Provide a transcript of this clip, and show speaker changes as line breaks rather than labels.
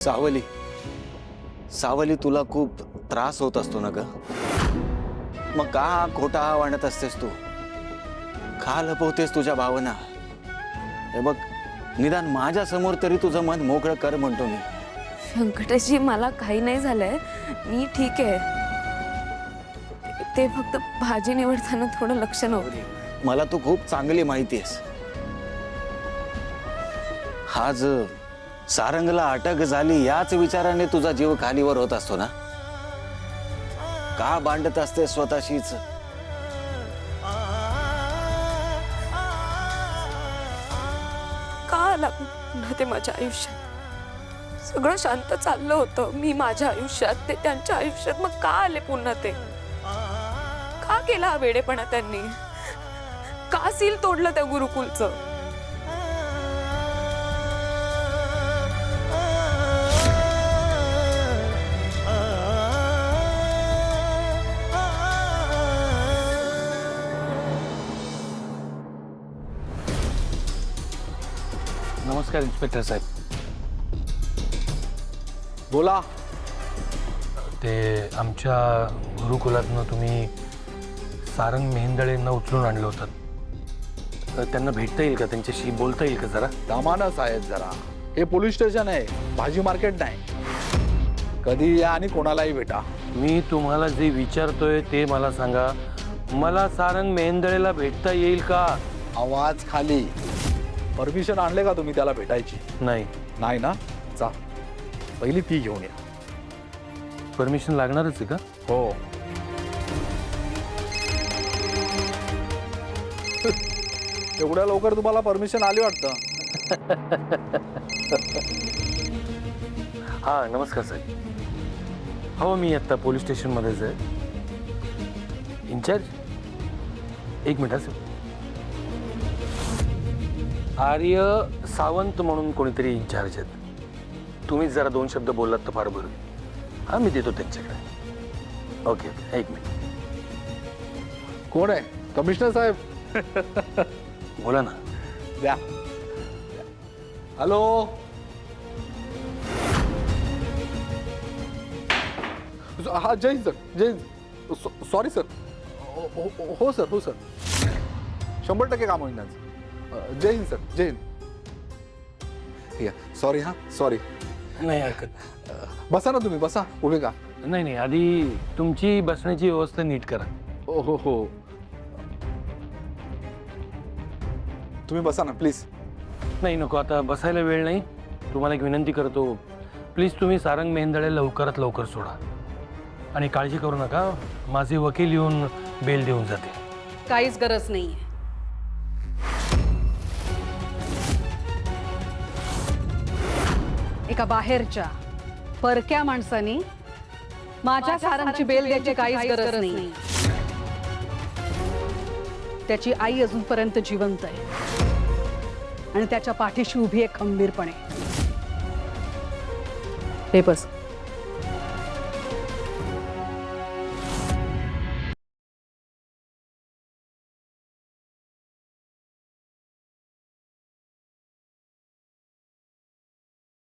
सावली सावली तुला खूप त्रास होत असतो ना ग? मग का खोटा वाढत असतेस तू? का लपवतेस तुझ्या भावना? हे बघ, निदान माझ्या समोर तरी तुझं मन मोकळं कर म्हणतो मी.
व्यंकटेशजी, मला काही नाही झालंय, मी ठीक आहे. ते फक्त भाजी निवडताना थोडं लक्ष नव्हतं.
मला तू खूप चांगली माहिती आहेस. आज सारंगला अटक झाली याच विचाराने तुझा जीव खालीवर होत असतो ना? का भांडत असते स्वतःशीच?
का आला पुन्हा ते माझ्या आयुष्यात? सगळं शांत चाललं होतं, मी माझ्या आयुष्यात, ते त्यांच्या आयुष्यात. मग का आले पुन्हा ते? का केला हा वेडेपणा त्यांनी? का सील तोडलं त्या गुरुकुलचं?
नमस्कार इन्स्पेक्टर साहेब.
बोला.
ते आमच्या गुरुकुलातनं तुम्ही सारंग मेहेंदळेंना उचलून आणलं होतं. तर त्यांना भेटता येईल का? त्यांच्याशी बोलता येईल का जरा?
दामानच आहेत जरा. हे पोलीस स्टेशन आहे, भाजी मार्केट नाही. कधी या आणि कोणालाही भेटा.
मी तुम्हाला जे विचारतोय ते मला सांगा. मला सारंग मेहेंदळेला भेटता येईल का?
आवाज खाली. परमिशन आणले का तुम्ही त्याला भेटायची?
नाही.
नाही ना? जा, पहिली ती घेऊन या.
परमिशन लागणारच आहे का?
हो. एवढ्या लवकर तुम्हाला परमिशन आली वाटतं?
हा, नमस्कार साहेब. हो, मी आत्ता पोलीस स्टेशनमध्येच आहे. इन्चार्ज एक मिनिट सर. आर्य सावंत म्हणून कोणीतरी इन्चार्ज आहेत. तुम्हीच जरा 2 शब्द बोललात तर फार बरं. हा, मी देतो त्यांच्याकडे. ओके ओके, एक मिनिट.
कोण आहे? कमिशनर साहेब.
बोला ना.
द्या. हॅलो. हा, जय हिंद सर. जय हिंद. Sorry sir. हो सर, हो सर. 100% काम होईल आज. जय हिंद सर. जय हिंद. सॉरी. हा, सॉरी.
नाही हरकत.
बसा ना तुम्ही. बसा. उभे का?
नाही नाही, आधी तुमची बसण्याची व्यवस्था नीट करा.
हो हो हो. तुम्ही बसा ना प्लीज.
नाही नको, आता बसायला वेळ नाही. तुम्हाला एक विनंती करतो, प्लीज तुम्ही सारंग मेहेंदळे लवकरात लवकर सोडा. आणि काळजी करू नका, माझे वकील येऊन बेल देऊन जाते.
काहीच गरज नाहीये. एका बाहेरच्या परक्या माणसाने माझ्या सारंगची बेल द्यायची काहीच गरज नाही. त्याची आई अजूनपर्यंत जिवंत आहे आणि त्याच्या पाठीशी उभी आहे खंबीरपणे. हे बस.